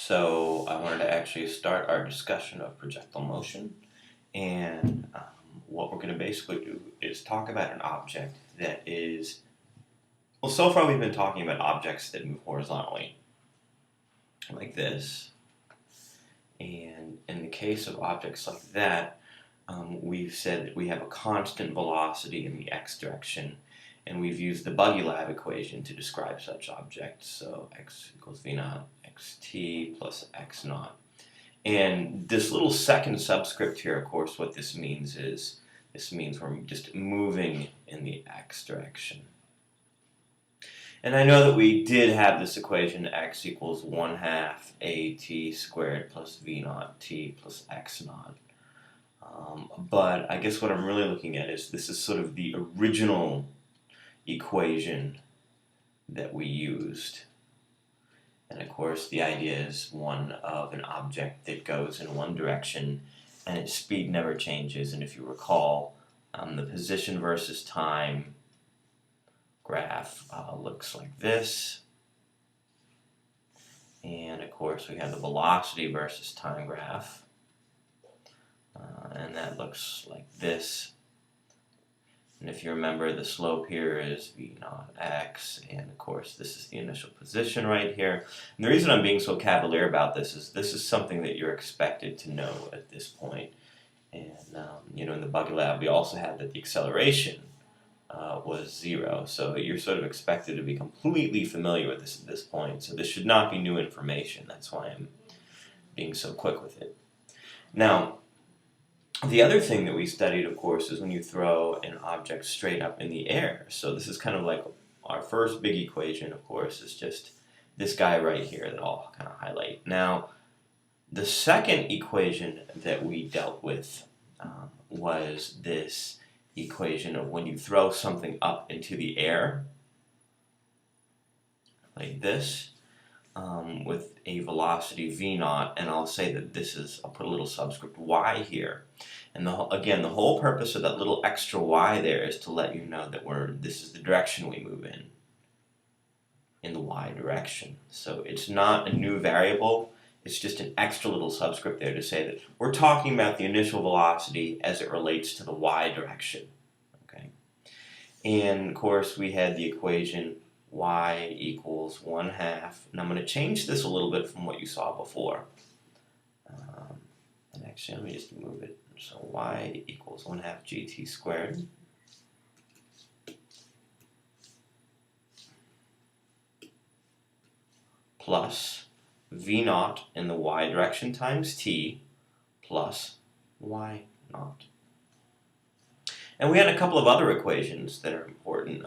So I wanted to actually start our discussion of projectile motion, and what we're going to basically do is talk about an object that is, well, so far we've been talking about objects that move horizontally, like this, and in the case of objects like that, we've said that we have a constant velocity in the x direction, and we've used the buggy lab equation to describe such objects. So x equals v naught xt plus x naught. And this little second subscript here, of course, what this means is, this means we're just moving in the x direction. And I know that we did have this equation, x equals 1/2 at squared plus v naught t plus x naught. But I guess what I'm really looking at is this is sort of the original equation that we used. And of course the idea is one of an object that goes in one direction and its speed never changes. And if you recall, the position versus time graph looks like this. And of course we have the velocity versus time graph. And that looks like this. And if you remember, the slope here is v naught x, and of course this is the initial position right here. And the reason I'm being so cavalier about this is something that you're expected to know at this point. And you know, in the buggy lab we also had that the acceleration was 0, so you're sort of expected to be completely familiar with this at this point. So this should not be new information. That's why I'm being so quick with it. Now, the other thing that we studied, of course, is when you throw an object straight up in the air. So this is kind of like our first big equation, of course, is just this guy right here that I'll kind of highlight. Now, the second equation that we dealt with was this equation of when you throw something up into the air, like this, with a velocity v naught, and I'll say that this is, I'll put a little subscript y here. And again, the whole purpose of that little extra y there is to let you know that this is the direction we move in the y direction. So it's not a new variable, it's just an extra little subscript there to say that we're talking about the initial velocity as it relates to the y direction. Okay? And of course we had the equation y equals 1/2, and I'm going to change this a little bit from what you saw before. And actually, let me just move it. So y equals 1/2 gt squared plus v naught in the y direction times t plus y naught. And we had a couple of other equations that are important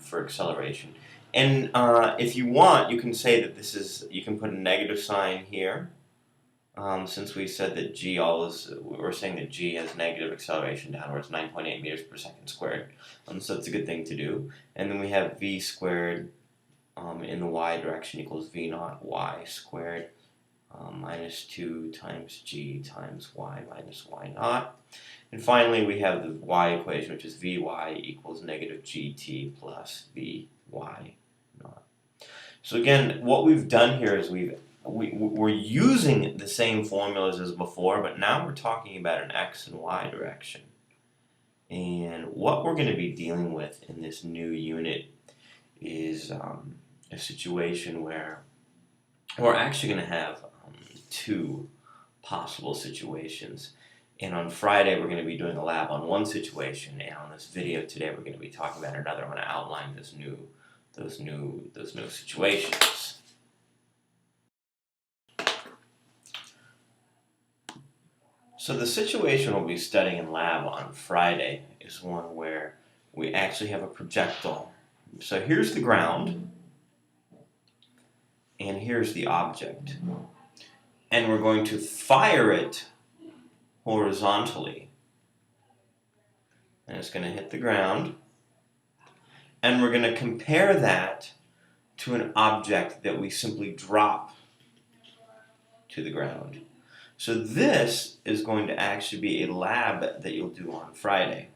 for acceleration. And if you want, you can say that this is, you can put a negative sign here, since we said that g we're saying that g has negative acceleration downwards, 9.8 meters per second squared. So it's a good thing to do. And then we have v squared in the y direction equals v naught y squared minus 2 times g times y minus y naught. And finally we have the y equation, which is vy equals negative gt plus vy naught. So again, what we've done here is we're using the same formulas as before, but now we're talking about an x and y direction. And what we're going to be dealing with in this new unit is a situation where we're actually going to have two possible situations. And on Friday we're going to be doing a lab on one situation, and on this video today we're going to be talking about another. I'm going to outline those new situations. So the situation we'll be studying in lab on Friday is one where we actually have a projectile. So here's the ground, and here's the object. And we're going to fire it horizontally. And it's going to hit the ground. And we're going to compare that to an object that we simply drop to the ground. So this is going to actually be a lab that you'll do on Friday.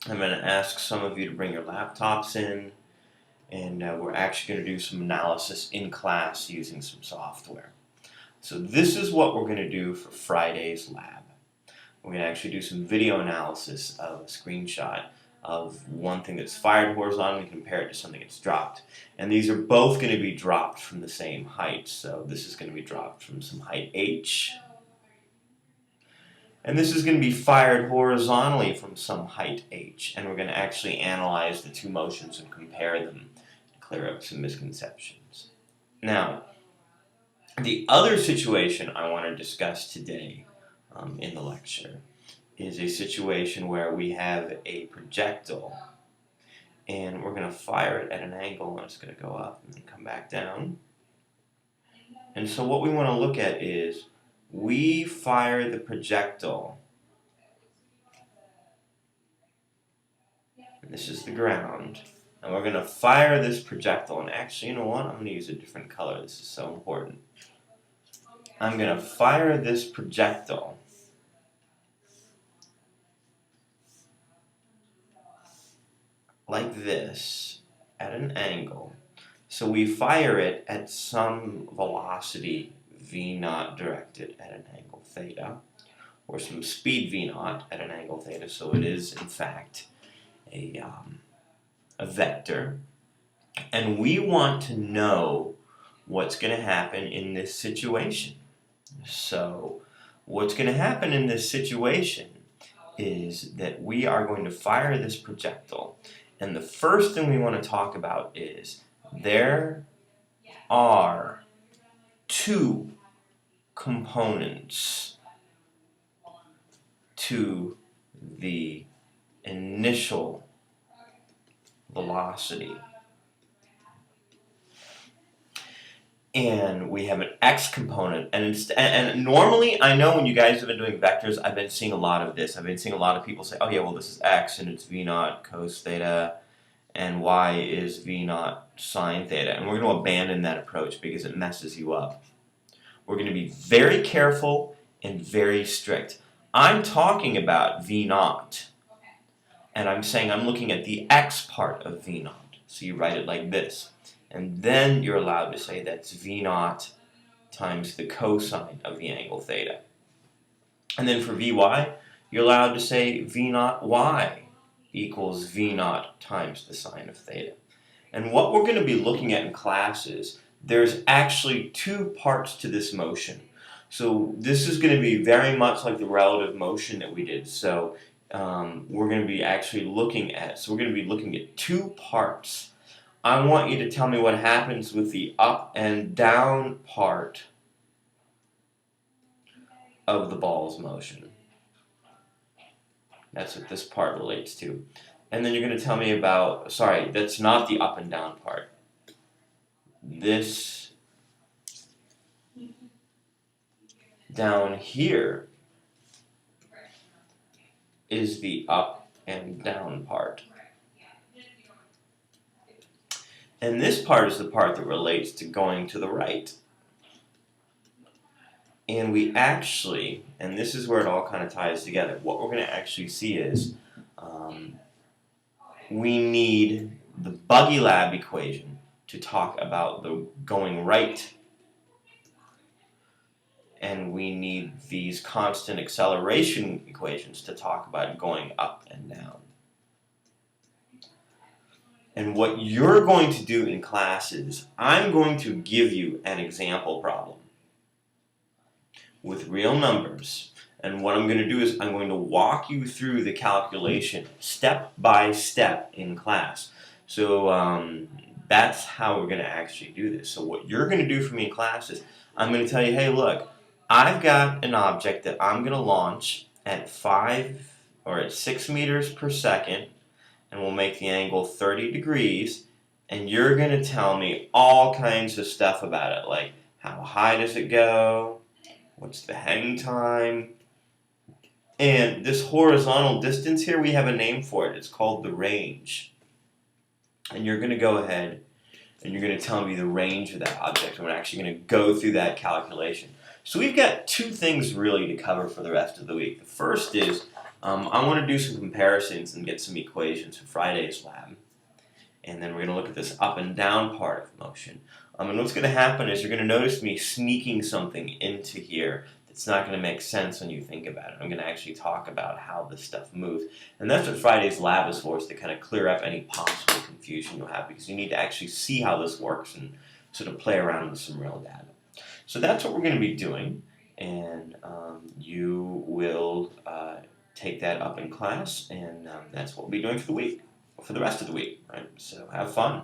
I'm going to ask some of you to bring your laptops in, and we're actually going to do some analysis in class using some software. So this is what we're going to do for Friday's lab. We're going to actually do some video analysis of a screenshot of one thing that's fired horizontally and compare it to something that's dropped. And these are both going to be dropped from the same height. So this is going to be dropped from some height h. And this is going to be fired horizontally from some height h. And we're going to actually analyze the two motions and compare them to clear up some misconceptions. Now, the other situation I want to discuss today in the lecture is a situation where we have a projectile and we're going to fire it at an angle, and it's going to go up and then come back down. And so what we want to look at is we fire the projectile, and this is the ground, and we're going to fire this projectile. And actually, you know what? I'm going to use a different color. This is so important. I'm going to fire this projectile like this at an angle. So we fire it at some velocity v0 directed at an angle theta, or some speed v0 at an angle theta. So it is in fact a vector, and we want to know what's going to happen in this situation. So what's going to happen in this situation is that we are going to fire this projectile, and the first thing we want to talk about is there are two components to the initial velocity. And we have an x component, and normally, I know when you guys have been doing vectors, I've been seeing a lot of this. I've been seeing a lot of people say, oh yeah, well this is x and it's v0 cos theta, and y is v0 sine theta. And we're going to abandon that approach because it messes you up. We're going to be very careful and very strict. I'm talking about v0, and I'm saying I'm looking at the x part of v0. So you write it like this. And then you're allowed to say that's v0 times the cosine of the angle theta. And then for vy, you're allowed to say v0y equals v0 times the sine of theta. And what we're going to be looking at in class is there's actually two parts to this motion. So this is going to be very much like the relative motion that we did. So we're going to be actually looking at, two parts. I want you to tell me what happens with the up and down part of the ball's motion. That's what this part relates to. And then you're going to tell me about, sorry, that's not the up and down part. This down here is the up and down part. And this part is the part that relates to going to the right. And we actually, and this is where it all kind of ties together, what we're going to actually see is we need the Buggy Lab equation to talk about the going right, and we need these constant acceleration equations to talk about going up and down. And what you're going to do in class is I'm going to give you an example problem with real numbers. And what I'm going to do is I'm going to walk you through the calculation step by step in class. So that's how we're going to actually do this. So what you're going to do for me in class is I'm going to tell you, hey, look, I've got an object that I'm going to launch at 6 meters per second, and we'll make the angle 30 degrees, and you're going to tell me all kinds of stuff about it, like how high does it go, what's the hang time, and this horizontal distance here, we have a name for it. It's called the range. And you're going to go ahead and you're going to tell me the range of that object. We're actually going to go through that calculation. So we've got two things really to cover for the rest of the week. The first is I want to do some comparisons and get some equations for Friday's lab. and then we're going to look at this up and down part of motion. And what's going to happen is you're going to notice me sneaking something into here that's not going to make sense when you think about it. I'm going to actually talk about how this stuff moves. And that's what Friday's lab is for, is to kind of clear up any possible confusion you'll have, because you need to actually see how this works and sort of play around with some real data. So that's what we're going to be doing, and you will take that up in class, and that's what we'll be doing for the week, for the rest of the week, right? So have fun.